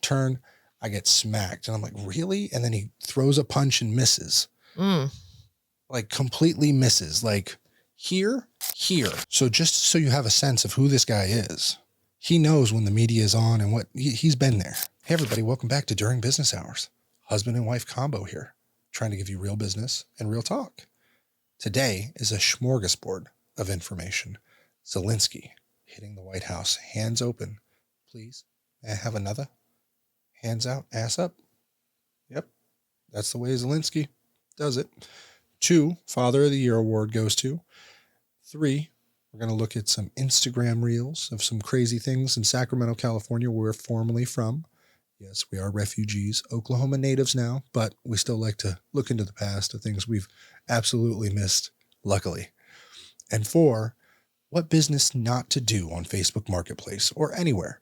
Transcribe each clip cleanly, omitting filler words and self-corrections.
turn, I get smacked. And I'm like, really? And then he throws a punch and misses. Like completely misses. Like here. So just so you have a sense of who this guy is, he knows when the media is on and what he's been there. Hey, everybody, welcome back to During Business Hours. Husband and wife combo here, trying to give you real business and real talk. Today is a smorgasbord of information. Zelensky hitting the White House, hands open. Please, may I have another? Hands out, ass up. Yep, that's the way Zelensky does it. 2, Father of the Year award goes to. 3, we're going to look at some Instagram reels of some crazy things in Sacramento, California, where we're formerly from. Yes, we are refugees, Oklahoma natives now, but we still like to look into the past of things we've absolutely missed, luckily. And 4, what business not to do on Facebook Marketplace or anywhere.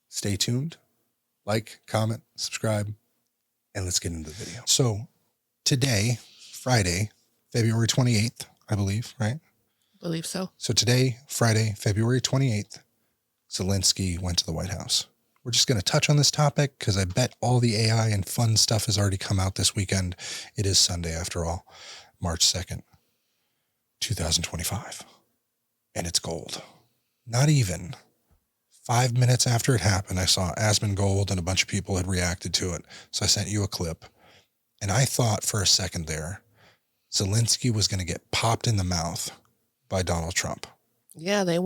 Stay tuned, like, comment, subscribe, and let's get into the video. So today, Friday, February 28th, I believe, right? Believe so. So today, Friday, February 28th, Zelensky went to the White House. We're just going to touch on this topic because I bet all the AI and fun stuff has already come out this weekend. It is Sunday after all, March 2nd, 2025. And it's gold. Not even 5 minutes after it happened, I saw Asmon Gold and a bunch of people had reacted to it. So I sent you a clip. And I thought for a second there, Zelensky was going to get popped in the mouth by Donald Trump. Yeah, they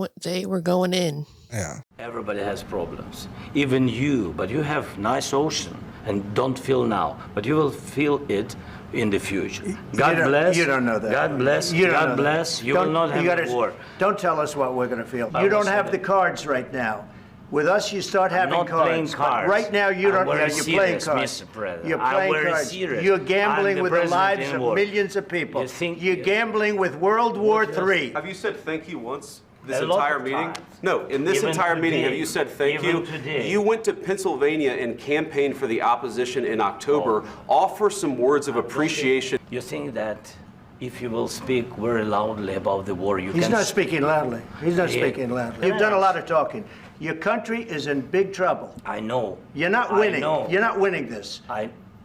were going in. Yeah. Everybody has problems, even you, but you have nice ocean and don't feel now, but you will feel it in the future. God bless. You don't know that. God bless. God bless. You will not have a war. Don't tell us what we're going to feel. You don't have the cards right now. With us, you start having not cards. Playing cards. Right now, you don't. You're playing cards. Mr. President. You're playing cards. Serious. You're gambling with the lives of war. millions of people. You're gambling with World War III. Have you said thank you once? This entire meeting? No, in this entire meeting, have you said thank you? Today. You went to Pennsylvania and campaigned for the opposition in October. Offer some words of appreciation. You think that if you will speak very loudly about the war, you can... He's not speaking loudly. He's not speaking loudly. You've done a lot of talking. Your country is in big trouble. I know. You're not winning. You're not winning this.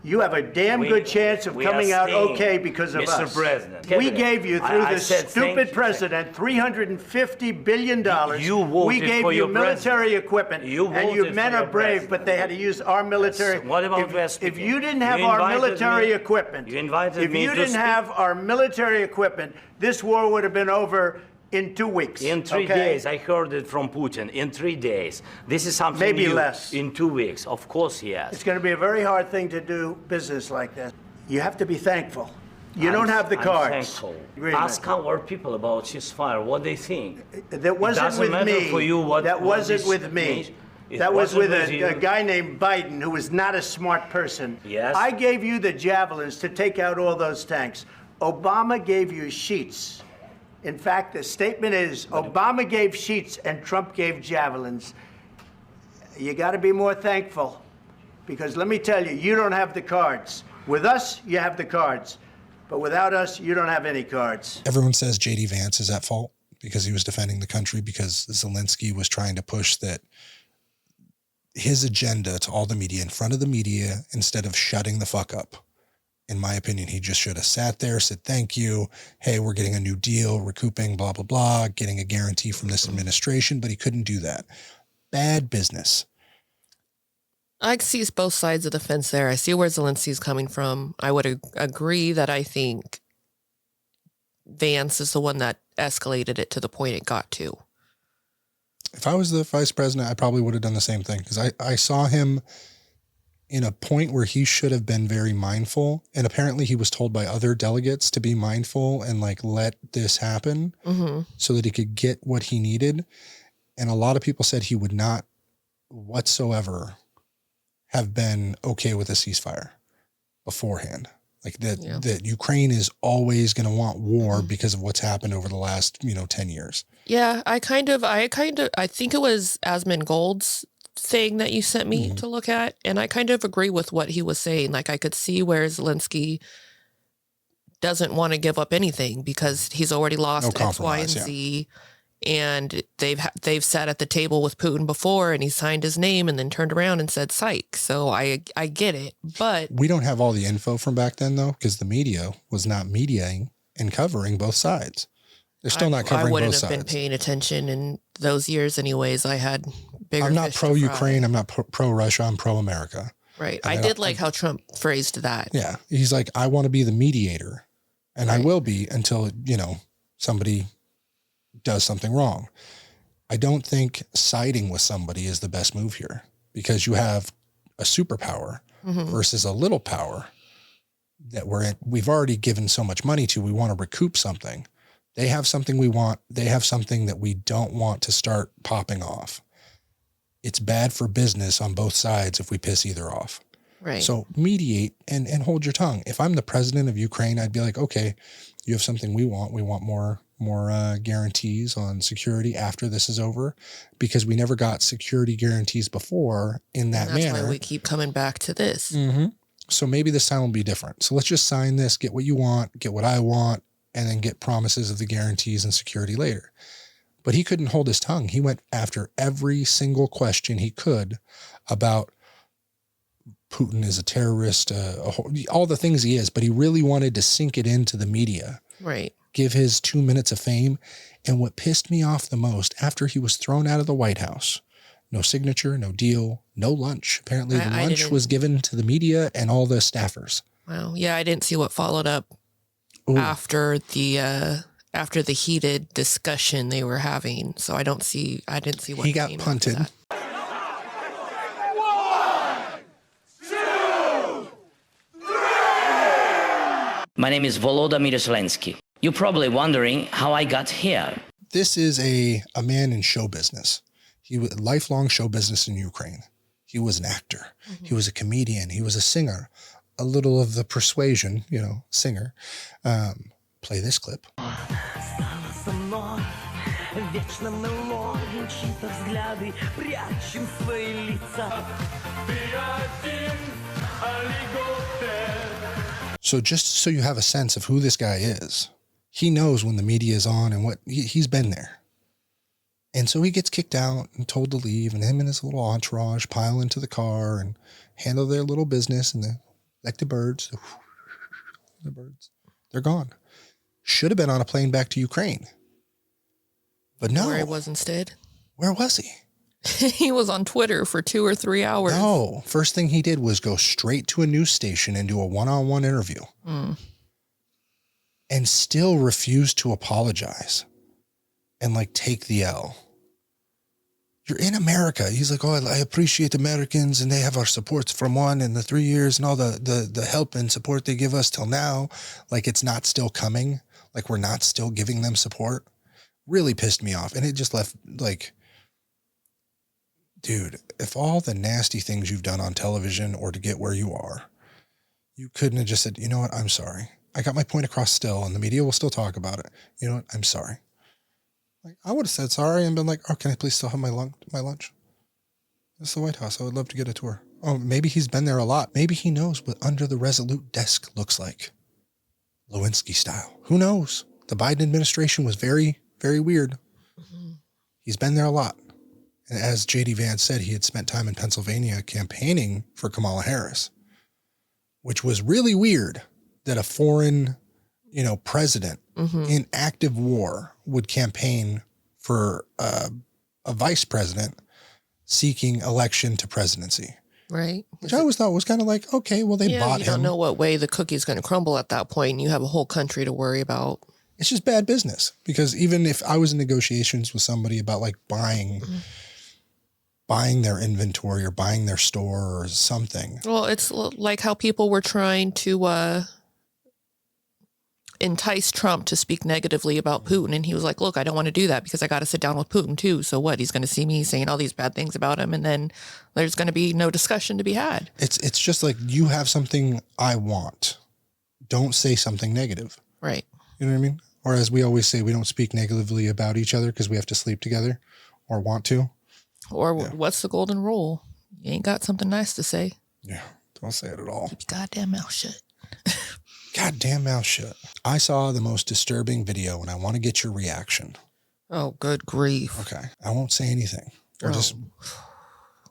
You have a damn good chance of coming out okay because of us. Mr. President. We gave you, through this stupid president, $350 billion. We gave you military equipment, and you men are brave, but they had to use our military. What about West? If you didn't have our military equipment, if you didn't have our military equipment, this war would have been over in 2 weeks. In 3 days, I heard it from Putin. In 3 days. This is something maybe new. Less. In 2 weeks. Of course he has. It's going to be a very hard thing to do business like this. You have to be thankful. You don't have the cards. I'm thankful. Ask our people about ceasefire, what they think. That wasn't with me. For you what, that wasn't with me. That was with a guy named Biden, who was not a smart person. Yes. I gave you the javelins to take out all those tanks. Obama gave you sheets. In fact, the statement is Obama gave sheets and Trump gave javelins. You got to be more thankful, because let me tell you, you don't have the cards. With us, you have the cards, but without us, you don't have any cards. Everyone says J.D. Vance is at fault because he was defending the country, because Zelensky was trying to push that his agenda to all the media, in front of the media, instead of shutting the fuck up. In my opinion, he just should have sat there, said, thank you. Hey, we're getting a new deal, recouping, blah, blah, blah, getting a guarantee from this administration, but he couldn't do that. Bad business. I see both sides of the fence there. I see where Zelensky's coming from. I would agree that I think Vance is the one that escalated it to the point it got to. If I was the vice president, I probably would have done the same thing, because I saw him in a point where he should have been very mindful. And apparently he was told by other delegates to be mindful and like, let this happen so that he could get what he needed. And a lot of people said he would not whatsoever have been okay with a ceasefire beforehand. Like that Ukraine is always going to want war because of what's happened over the last, 10 years. Yeah. I think it was Asmon Gold's thing that you sent me to look at, and I kind of agree with what he was saying. Like, I could see where Zelensky doesn't want to give up anything because he's already lost X, Y, and Z, And they've sat at the table with Putin before, and he signed his name and then turned around and said psych. So I get it, but we don't have all the info from back then though, because the media was not mediating and covering both sides. They're still not covering both sides. I wouldn't have been paying attention in those years anyways. I had bigger. I'm not pro-Ukraine. I'm not pro-Russia. I'm pro-America. Right. I did like how Trump phrased that. Yeah. He's like, I want to be the mediator, and I will be until, somebody does something wrong. I don't think siding with somebody is the best move here, because you have a superpower versus a little power that we've already given so much money to. We want to recoup something. They have something we want. They have something that we don't want to start popping off. It's bad for business on both sides if we piss either off. Right. So mediate and hold your tongue. If I'm the president of Ukraine, I'd be like, okay, you have something we want. We want more guarantees on security after this is over, because we never got security guarantees before in that manner. That's why we keep coming back to this. Mm-hmm. So maybe this time will be different. So let's just sign this, get what you want, get what I want, and then get promises of the guarantees and security later. But he couldn't hold his tongue. He went after every single question he could about Putin is a terrorist, all the things he is, but he really wanted to sink it into the media. Right. Give his 2 minutes of fame. And what pissed me off the most, after he was thrown out of the White House, no signature, no deal, no lunch. Apparently the lunch was given to the media and all the staffers. Wow. Yeah, I didn't see what followed up after the heated discussion they were having. So I didn't see what he got punted. My name is Volodymyr Zelensky. You're probably wondering how I got here. This is a man in show business. He was lifelong show business in Ukraine. He was an actor. Mm-hmm. He was a comedian. He was a singer. A little of the persuasion, singer. Play this clip. So just so you have a sense of who this guy is, he knows when the media is on and what he's been there. And so he gets kicked out and told to leave, and him and his little entourage pile into the car and handle their little business, and like the birds, they're gone. Should have been on a plane back to Ukraine. But no. Where he was instead. Where was he? He was on Twitter for 2 or 3 hours. No. First thing he did was go straight to a news station and do a one-on-one interview. And still refused to apologize and take the L. You're in America. He's like, oh, I appreciate Americans, and they have our supports from 1 and the 3 years and all the help and support they give us till now. It's not still coming. We're not still giving them support. Really pissed me off. And it just left dude, if all the nasty things you've done on television or to get where you are, you couldn't have just said, you know what, I'm sorry. I got my point across still, and the media will still talk about it. You know what, I'm sorry. I would have said sorry and been like, oh, can I please still have my lunch? It's the White House. I would love to get a tour. Oh, maybe he's been there a lot. Maybe he knows what under the Resolute desk looks like. Lewinsky style. Who knows? The Biden administration was very, very weird. Mm-hmm. He's been there a lot. And as J.D. Vance said, he had spent time in Pennsylvania campaigning for Kamala Harris, which was really weird that a foreign, president in active war would campaign for a vice president seeking election to presidency. Right. Which I always thought was kind of like, okay, well, they bought him. You don't know what way the cookie's going to crumble at that point, and you have a whole country to worry about. It's just bad business, because even if I was in negotiations with somebody about buying their inventory or buying their store or something. Well, it's like how people were trying to entice Trump to speak negatively about Putin. And he was like, look, I don't want to do that because I got to sit down with Putin too. So what? He's going to see me saying all these bad things about him, and then there's going to be no discussion to be had. It's just like, you have something I want. Don't say something negative. Right. You know what I mean? Or as we always say, we don't speak negatively about each other because we have to sleep together or want to. Or what's the golden rule? You ain't got something nice to say. Yeah, don't say it at all. Keep your goddamn mouth shut. Goddamn mouth shut. I saw the most disturbing video, and I want to get your reaction. Oh, good grief. Okay. I won't say anything. Or just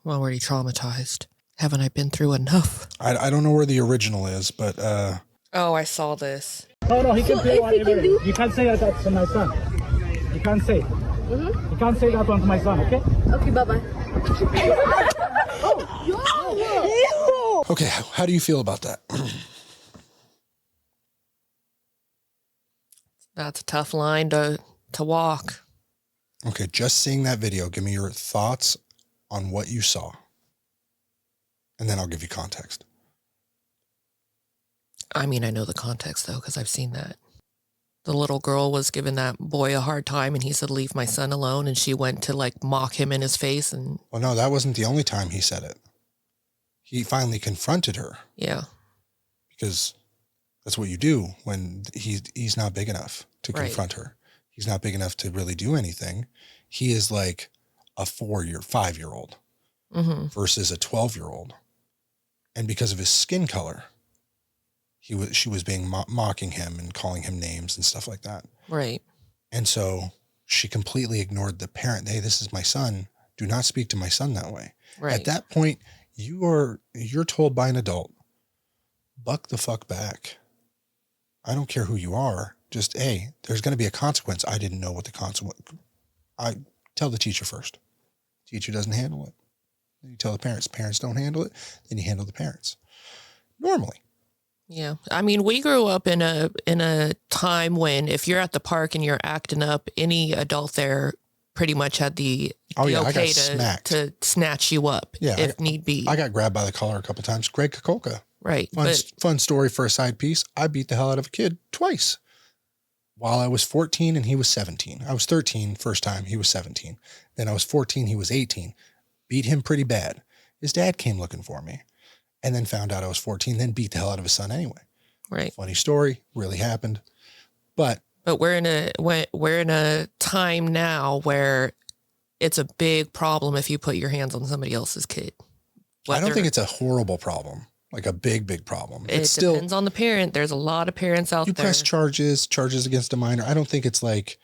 I'm already traumatized. Haven't I been through enough? I don't know where the original is, but Oh, I saw this. No, he can play whatever. You can't say that to my son. You can't say. You can't say that one to my son, okay? Okay, bye-bye. okay, how do you feel about that? That's a tough line to walk. Okay, just seeing that video, give me your thoughts on what you saw. And then I'll give you context. I mean, I know the context, though, because I've seen that. The little girl was giving that boy a hard time, and he said, leave my son alone. And she went to, like, mock him in his face. And Well, no, that wasn't the only time he said it. He finally confronted her. yeah, Because that's what you do when he's not big enough to confront her. He's not big enough to really do anything. He is like a 5-year-old versus a 12-year-old. And because of his skin color, she was being mocking him and calling him names and stuff like that. right. And so she completely ignored the parent. Hey, this is my son. Do not speak to my son that way. Right. At that point, you're told by an adult, buck the fuck back. I don't care who you are. Just, hey, there's going to be a consequence. I didn't know what the consequence. I tell the teacher first. Teacher doesn't handle it. Then you tell the parents. Parents don't handle it. Then you handle the parents. Normally. Yeah. I mean, we grew up in a time when if you're at the park and you're acting up, any adult there pretty much had the I got okay smacked. to snatch you up if need be. I got grabbed by the collar a couple times. Greg Kokolka. Right. Fun story for a side piece. I beat the hell out of a kid twice. While I was 14 and he was 17. I was 13 first time. He was 17. Then I was 14. He was 18. Beat him pretty bad. His dad came looking for me and then found out I was 14, then beat the hell out of his son anyway. Right. Funny story. Really happened. But we're in a time now where it's a big problem if you put your hands on somebody else's kid. I don't think it's a horrible problem. Like a big, big problem. It depends on the parent. There's a lot of parents out there. You press charges against a minor. I don't think it's like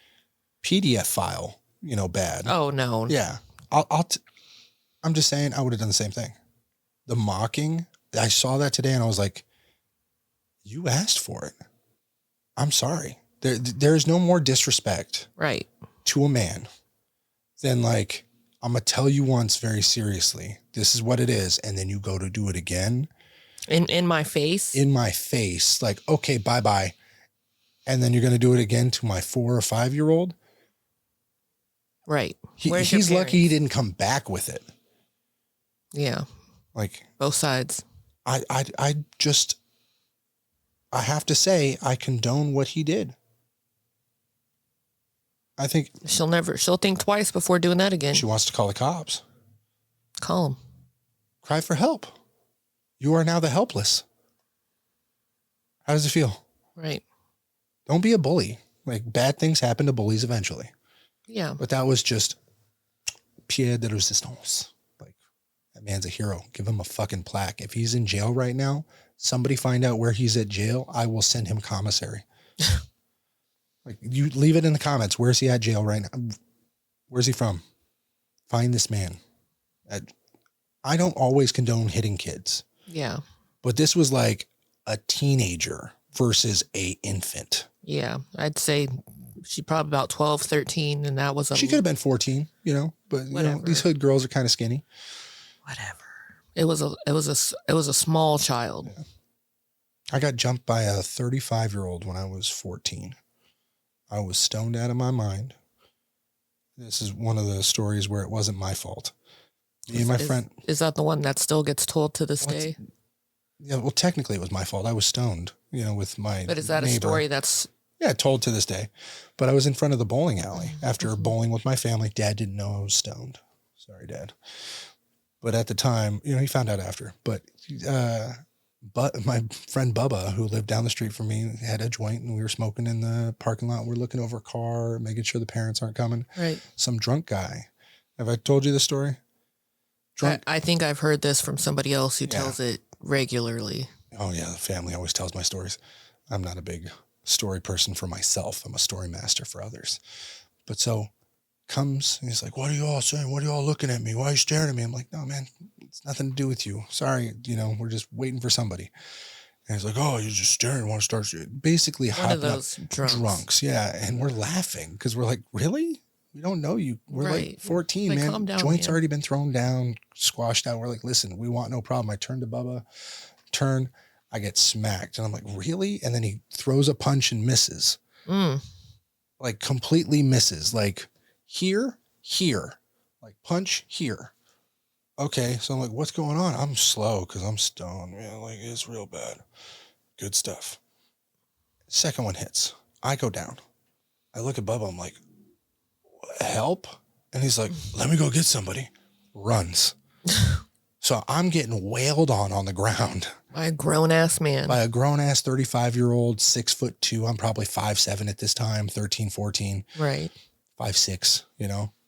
PDF file, bad. Oh, no. Yeah. I'm just saying I would have done the same thing. The mocking, I saw that today and I was like, you asked for it. I'm sorry. There's no more disrespect right to a man than like, I'm going to tell you once very seriously, this is what it is. And then you go to do it again. In my face? In my face. Like, okay, bye-bye. And then you're going to do it again to my 4 or 5-year-old? Right. He's lucky he didn't come back with it. Yeah. Like both sides. I have to say, I condone what he did. I think she'll think twice before doing that again. She wants to call the cops. Call them. Cry for help. You are now the helpless. How does it feel? Right. Don't be a bully. Like bad things happen to bullies eventually. Yeah. But that was just pied de resistance. Like that man's a hero. Give him a fucking plaque. If he's in jail right now, somebody find out where he's at jail. I will send him commissary. Like you leave it in the comments. Where's he at jail right now? Where's he from? Find this man. I don't always condone hitting kids. Yeah. But this was like a teenager versus a infant. Yeah. I'd say she's probably about 12, 13. And that was she could have been 14, but these hood girls are kind of skinny. Whatever. It was a small child. Yeah. I got jumped by a 35-year-old when I was 14. I was stoned out of my mind. This is one of the stories where it wasn't my fault. Me and my friend. Is that the one that still gets told to this day? Yeah, well, technically it was my fault. I was stoned, with my But is that neighbor. a story that's... Yeah, told to this day. But I was in front of the bowling alley after bowling with my family. Dad didn't know I was stoned. Sorry, Dad. But at the time, he found out after. But my friend Bubba, who lived down the street from me, had a joint and we were smoking in the parking lot. We're looking over a car, making sure the parents aren't coming. Right. Some drunk guy. Have I told you this story? Drunk. I think I've heard this from somebody else who tells it regularly. Oh, yeah. The family always tells my stories. I'm not a big story person for myself. I'm a story master for others. But so comes and he's like, what are you all saying? What are you all looking at me? Why are you staring at me? I'm like, no, man, it's nothing to do with you. Sorry. We're just waiting for somebody. And he's like, oh, you're just staring. Want to start basically One of those drunks. Yeah. And we're laughing because we're like, really? We don't know you. We're like 14, like, man. calm down, Joints man. already been thrown down, squashed out. We're like, listen, we want no problem. I turn to Bubba, I get smacked. And I'm like, really? And then he throws a punch and misses. Like completely misses. Like here, like punch here. Okay. So I'm like, what's going on? I'm slow because I'm stoned, man. Like it's real bad. Good stuff. Second one hits. I go down. I look at Bubba. I'm like, help? And he's like, let me go get somebody. Runs. So I'm getting wailed on the ground. By a grown-ass man. By a grown-ass 35-year-old, 6'2". I'm probably 5'7" at this time, 13, 14. Right. 5'6",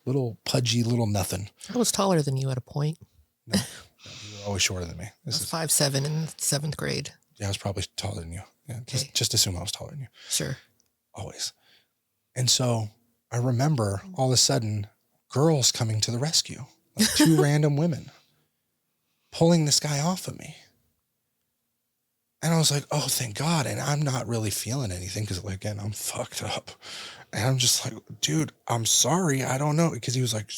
little pudgy, little nothing. I was taller than you at a point. No, you were always shorter than me. I was 5'7" in 7th grade. Yeah, I was probably taller than you. Yeah, Okay. just assume I was taller than you. Sure. Always. And so I remember all of a sudden girls coming to the rescue, like 2 random women pulling this guy off of me. And I was like, oh, thank God. And I'm not really feeling anything because, again, I'm fucked up. And I'm just like, dude, I'm sorry. I don't know. Because he was like,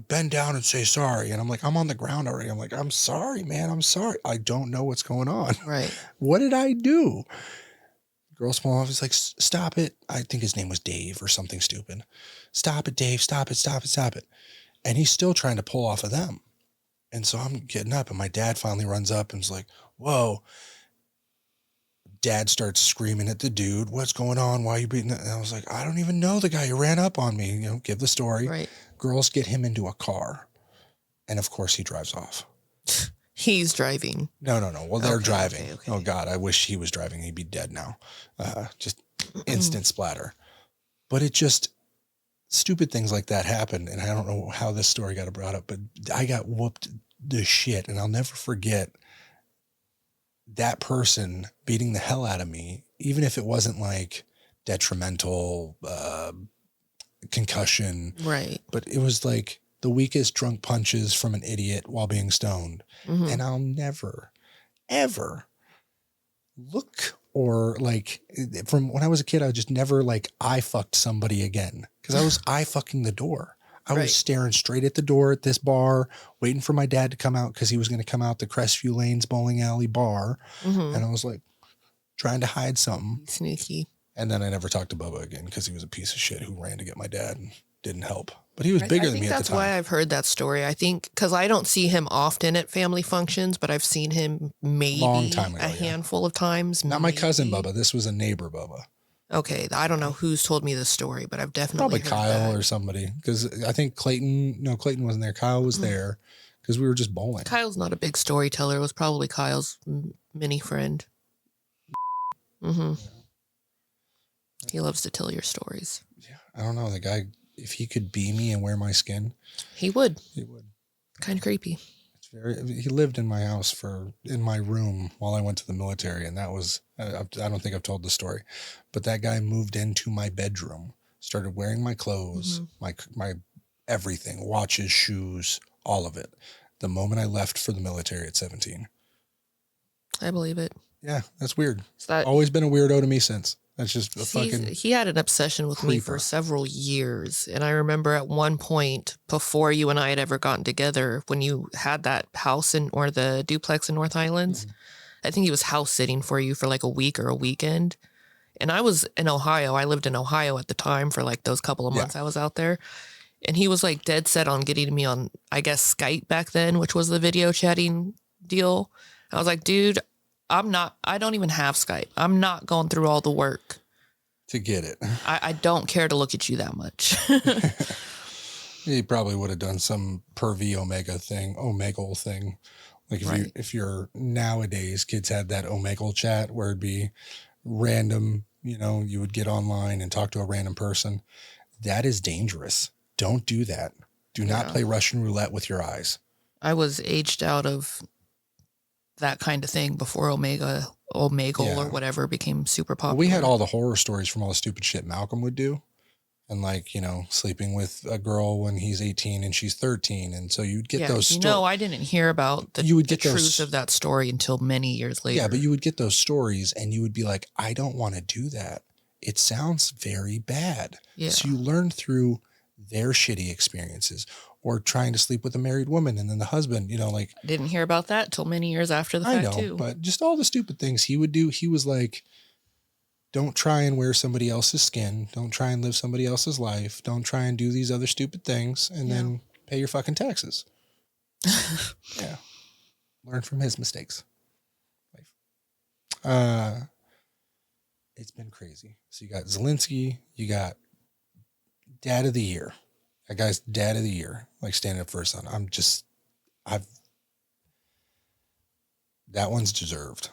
bend down and say sorry. And I'm like, I'm on the ground already. I'm like, I'm sorry, man. I'm sorry. I don't know what's going on. Right. What did I do? Girls pull off. He's like, stop it. I think his name was Dave or something stupid. Stop it, Dave. Stop it, stop it, stop it. And he's still trying to pull off of them. And so I'm getting up and my dad finally runs up and is like, whoa. Dad starts screaming at the dude. What's going on? Why are you beating it? And I was like, I don't even know the guy who ran up on me. Give the story. Right. Girls get him into a car. And of course he drives off. He's driving. No. Well, they're driving. Okay. Oh God, I wish he was driving. He'd be dead now. Just instant splatter. But it just, stupid things like that happen. And I don't know how this story got brought up, but I got whooped the shit. And I'll never forget that person beating the hell out of me, even if it wasn't like detrimental, concussion. Right. But it was like the weakest drunk punches from an idiot while being stoned. And I'll never, ever look or like, from when I was a kid, I just never like I fucked somebody again because I was I fucking the door. I was staring straight at the door at this bar, waiting for my dad to come out because he was going to come out the Crestview Lanes bowling alley bar. And I was like trying to hide something. Sneaky. And then I never talked to Bubba again because he was a piece of shit who ran to get my dad and didn't help. But he was bigger than me at the time. That's why I've heard that story. I think because I don't see him often at family functions, but I've seen him maybe Long time ago, handful of times. Not my cousin Bubba. This was a neighbor Bubba. Okay. I don't know who's told me this story, but I've definitely Probably heard Kyle that. or somebody. Because I think Clayton wasn't there. Kyle was there because we were just bowling. Kyle's not a big storyteller. It was probably Kyle's mini friend. He loves to tell your stories. Yeah, I don't know. The guy, if he could be me and wear my skin, He would. he would. Kind of creepy. It's he lived in my house in my room while I went to the military. And that was, I don't think I've told the story, but that guy moved into my bedroom, started wearing my clothes, my everything, watches, shoes, all of it. The moment I left for the military at 17. I believe it. Yeah, that's weird. Is that Always been a weirdo to me since. That's just a fucking he had an obsession with me for creeper. several years. And I remember at one point before you and I had ever gotten together, when you had that house or the duplex in North Highlands, I think he was house sitting for you for like a week or a weekend. And I was in Ohio. I lived in Ohio at the time for like those couple of months I was out there. And he was like dead set on getting me on, I guess, Skype back then, which was the video chatting deal. I was like, dude, I don't even have Skype. I'm not going through all the work to get it. I don't care to look at you that much. He probably would have done some pervy Omegle thing. Like if you're nowadays, kids had that Omegle chat where it'd be random, you would get online and talk to a random person. That is dangerous. Don't do that. Do not play Russian roulette with your eyes. I was aged out of that kind of thing before Omegle or whatever became super popular. We had all the horror stories from all the stupid shit Malcolm would do. and like, you know, sleeping with a girl when he's 18 and she's 13. And so you'd get those stories. No, I didn't hear about the truth of that story until many years later. Yeah, but you would get those stories and you would be like, I don't want to do that. It sounds very bad. Yeah. So you learn through their shitty experiences, or trying to sleep with a married woman and then the husband, you know, like. I didn't hear about that till many years after the fact, too. But just all the stupid things he would do. He was like, don't try and wear somebody else's skin. Don't try and live somebody else's life. Don't try and do these other stupid things and then pay your fucking taxes. Yeah. Learn from his mistakes. It's been crazy. So you got Zelensky, you got Dad of the Year. That guy's Dad of the Year, like standing up for his son. That one's deserved.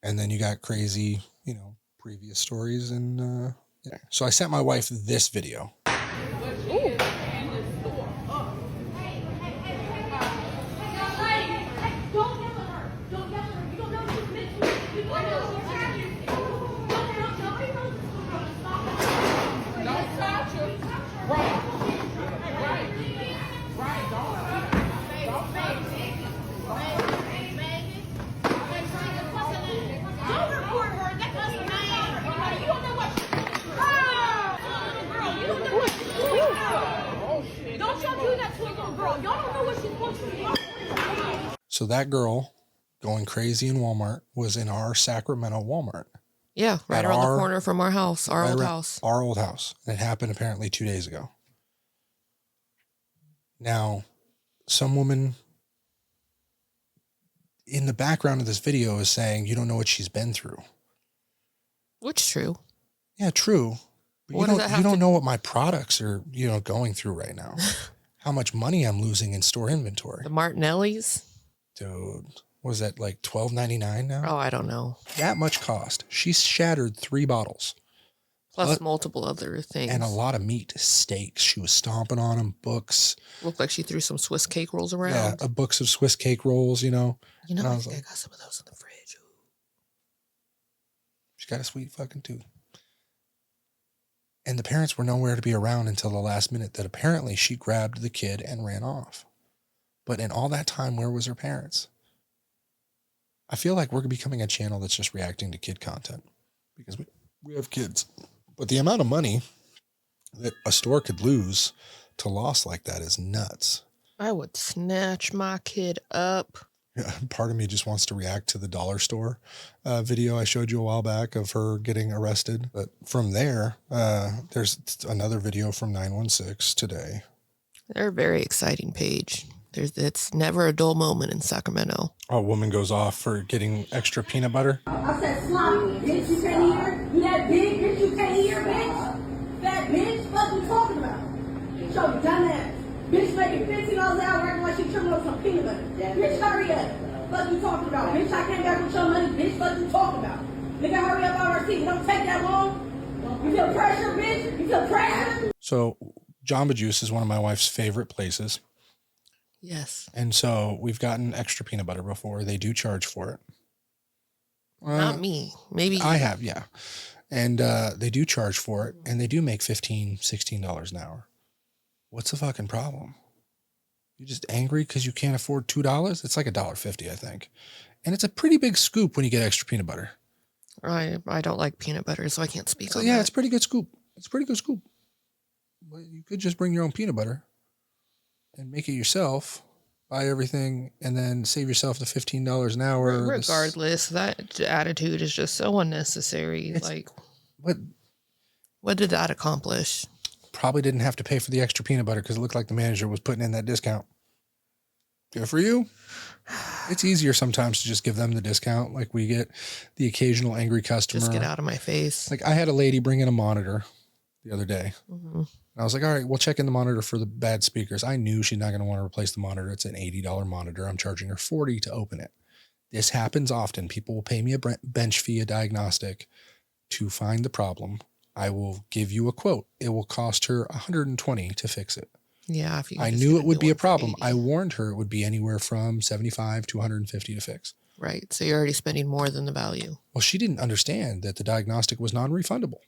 And then you got crazy, you know, previous stories. And so I sent my wife this video. Ooh. So that girl going crazy in Walmart was in our Sacramento Walmart. Yeah, right around the corner from our house, our old house. Our old house. It happened apparently 2 days ago. Now, some woman in the background of this video is saying, you don't know what she's been through. Which is true. Yeah, true. But you don't know what my products are, you know, going through right now. How much money I'm losing in store inventory. The Martinellis? Dude, what is that, like $12.99 now? Oh, I don't know. That much cost. She shattered 3 bottles. Plus multiple other things. And a lot of meat, steaks. She was stomping on them, books. Looked like she threw some Swiss cake rolls around. Yeah, books of Swiss cake rolls, you know. You know, I think I got some of those in the fridge. She's got a sweet fucking tooth. And the parents were nowhere to be around until the last minute that apparently she grabbed the kid and ran off. But in all that time, where was her parents? I feel like we're becoming a channel that's just reacting to kid content because we have kids. But the amount of money that a store could lose to loss like that is nuts. I would snatch my kid up. Yeah, part of me just wants to react to the dollar store video I showed you a while back of her getting arrested. But from there, there's another video from 916 today. They're a very exciting page. It's never a dull moment in Sacramento. A woman goes off for getting extra peanut butter. I said, sloppy, bitch, you can't hear? You that big, bitch, you can't hear, bitch? Fat bitch, what you talking about? Show you, dumbass. Bitch making $15 an hour acting like she tripping over some peanut butter. Bitch, hurry up. What you talking about? Bitch, I came back with your money. Bitch, what you talking about? Nigga, hurry up on our seat. It don't take that long. You feel pressure, bitch? You feel pressure? So Jamba Juice is one of my wife's favorite places. Yes. And so we've gotten extra peanut butter before. They do charge for it. Not me. Maybe. I have, yeah. And they do charge for it. And they do make $15, $16 an hour. What's the fucking problem? You just angry because you can't afford $2? It's like $1.50, I think. And it's a pretty big scoop when you get extra peanut butter. I don't like peanut butter, so I can't speak on that. Yeah, it's a pretty good scoop. It's a pretty good scoop. But you could just bring your own peanut butter and make it yourself, buy everything, and then save yourself the $15 an hour. Regardless, that attitude is just so unnecessary. What did that accomplish? Probably didn't have to pay for the extra peanut butter because it looked like the manager was putting in that discount. Good for you. It's easier sometimes to just give them the discount. Like we get the occasional angry customer. Just get out of my face. Like I had a lady bring in a monitor the other day. Mm-hmm. And I was like, all right, we'll check in the monitor for the bad speakers. I knew she's not going to want to replace the monitor. It's an $80 monitor. I'm charging her $40 to open it. This happens often. People will pay me a bench fee, a diagnostic to find the problem. I will give you a quote. It will cost her $120 to fix it. Yeah. If you I knew it would be a problem. I warned her it would be anywhere from $75 to $150 to fix. Right. So you're already spending more than the value. Well, she didn't understand that the diagnostic was non-refundable,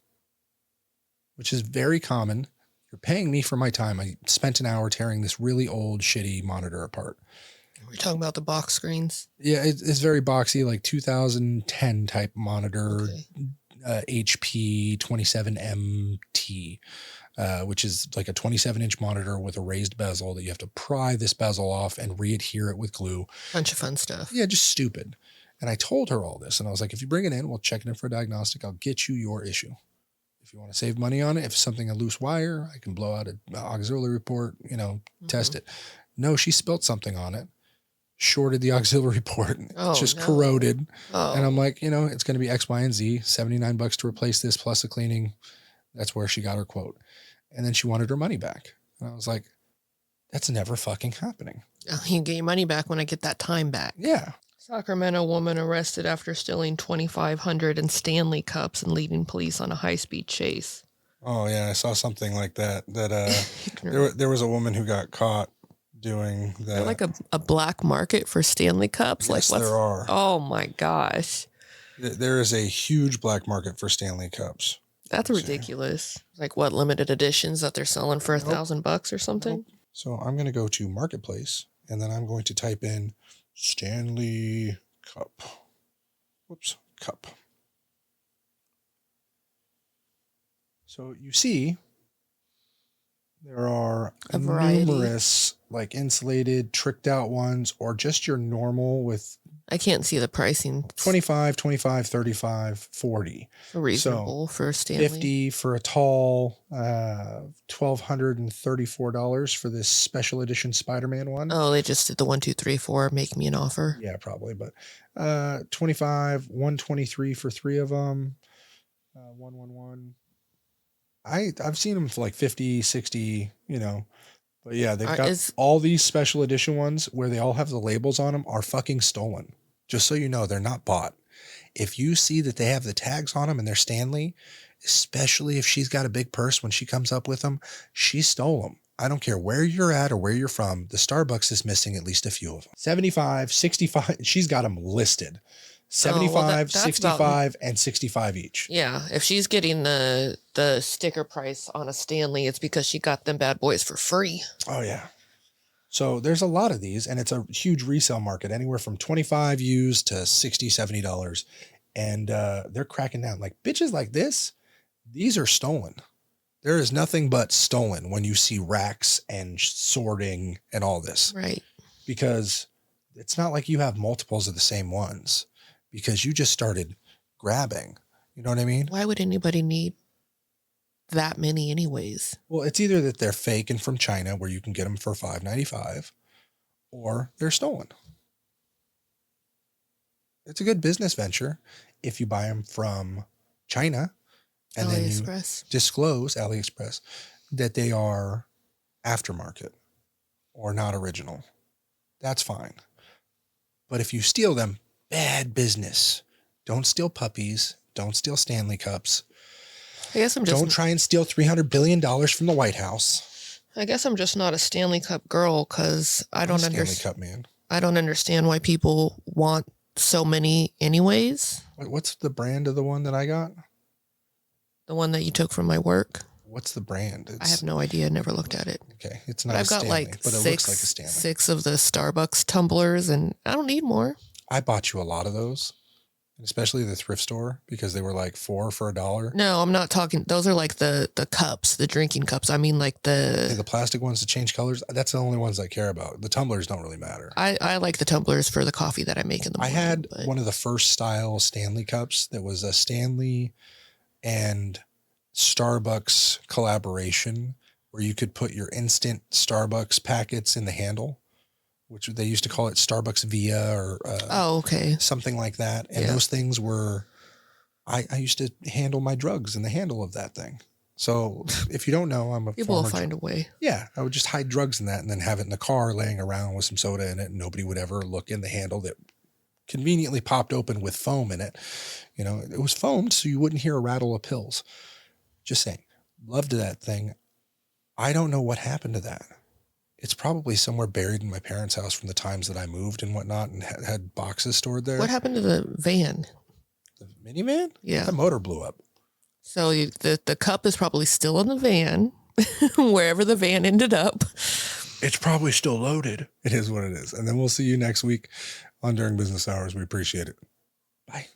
which is very common. You're paying me for my time. I spent an hour tearing this really old, shitty monitor apart. We're talking about the box screens. Yeah, it's very boxy, like 2010 type monitor, HP 27MT, which is like a 27-inch monitor with a raised bezel that you have to pry this bezel off and re-adhere it with glue. Bunch of fun stuff. Yeah, just stupid. And I told her all this, and I was like, if you bring it in, we'll check it in for a diagnostic. I'll get you your issue. If you want to save money on it, if something a loose wire, I can blow out an auxiliary port, test it. No, she spilt something on it, shorted the auxiliary port. It's just corroded. Oh. And I'm like, it's going to be X, Y, and Z, $79 to replace this plus the cleaning. That's where she got her quote. And then she wanted her money back. And I was like, that's never fucking happening. You get your money back when I get that time back. Yeah. Sacramento woman arrested after stealing 2,500 in Stanley cups and leading police on a high-speed chase. Oh, yeah. I saw something like that. There was a woman who got caught doing that. Is there like a black market for Stanley cups? Yes, there are. Oh, my gosh. There is a huge black market for Stanley cups. That's ridiculous. Like what, limited editions that they're selling for $1,000 or something? Nope. So I'm going to go to Marketplace, and then I'm going to type in Stanley cup. Whoops, cup. So you see, there are numerous like insulated, tricked out ones, or just your normal with. I can't see the pricing. 25, 35, 40. Reasonable for Stanley. 50 for a tall, $1,234 for this special edition Spider-Man one. Oh, they just did the 1, 2, 3, 4. Make me an offer. Yeah, probably. But 25, 123 for 3 of them. 111. I've seen them for like 50, 60, But yeah, they've got all these special edition ones where they all have the labels on them are fucking stolen. Just so you know, they're not bought. If you see that they have the tags on them and they're Stanley, especially if she's got a big purse when she comes up with them, she stole them. I don't care where you're at or where you're from. The Starbucks is missing at least a few of them. 75, 65. She's got them listed. 75, 65, and 65 each. Yeah. If she's getting the sticker price on a Stanley, it's because she got them bad boys for free. Oh, yeah. So there's a lot of these, and it's a huge resale market, anywhere from 25 used to $60, $70. And they're cracking down. Like bitches like this, these are stolen. There is nothing but stolen when you see racks and sorting and all this. Right. Because it's not like you have multiples of the same ones. Because you just started grabbing. You know what I mean? Why would anybody need that many anyways? Well, it's either that they're fake and from China where you can get them for $5.95 or they're stolen. It's a good business venture if you buy them from China and then you disclose AliExpress that they are aftermarket or not original. That's fine. But if you steal them, bad business. Don't steal puppies. Don't steal Stanley cups. I guess I'm just. Don't try and steal $300 billion from the White House. I guess I'm just not a Stanley Cup girl because I don't understand. Stanley Cup man. I don't understand why people want so many anyways. What's the brand of the one that I got? The one that you took from my work. What's the brand? I have no idea. Never looked at it. Okay. It's not a Stanley, but it looks like a Stanley. 6 of the Starbucks tumblers, and I don't need more. I bought you a lot of those, especially the thrift store, because they were like 4 for $1. No, I'm not talking. Those are like the cups, the drinking cups. I mean, like the plastic ones to change colors. That's the only ones I care about. The tumblers don't really matter. I like the tumblers for the coffee that I make in the morning. I had one of the first style Stanley cups that was a Stanley and Starbucks collaboration where you could put your instant Starbucks packets in the handle, which they used to call it Starbucks Via or something like that. And those things were, I used to handle my drugs in the handle of that thing. So if you don't know, I'm a people will find a way. Yeah. I would just hide drugs in that and then have it in the car laying around with some soda in it. And nobody would ever look in the handle that conveniently popped open with foam in it. It was foamed so you wouldn't hear a rattle of pills. Just saying. Loved that thing. I don't know what happened to that. It's probably somewhere buried in my parents' house from the times that I moved and whatnot and had boxes stored there. What happened to the van? The minivan? Yeah. The motor blew up. So the cup is probably still in the van, wherever the van ended up. It's probably still loaded. It is what it is. And then we'll see you next week on During Business Hours. We appreciate it. Bye.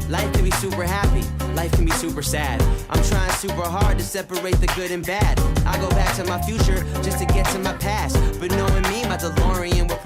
Life can be super happy, life can be super sad. I'm trying super hard to separate the good and bad. I go back to my future just to get to my past. But knowing me, my DeLorean will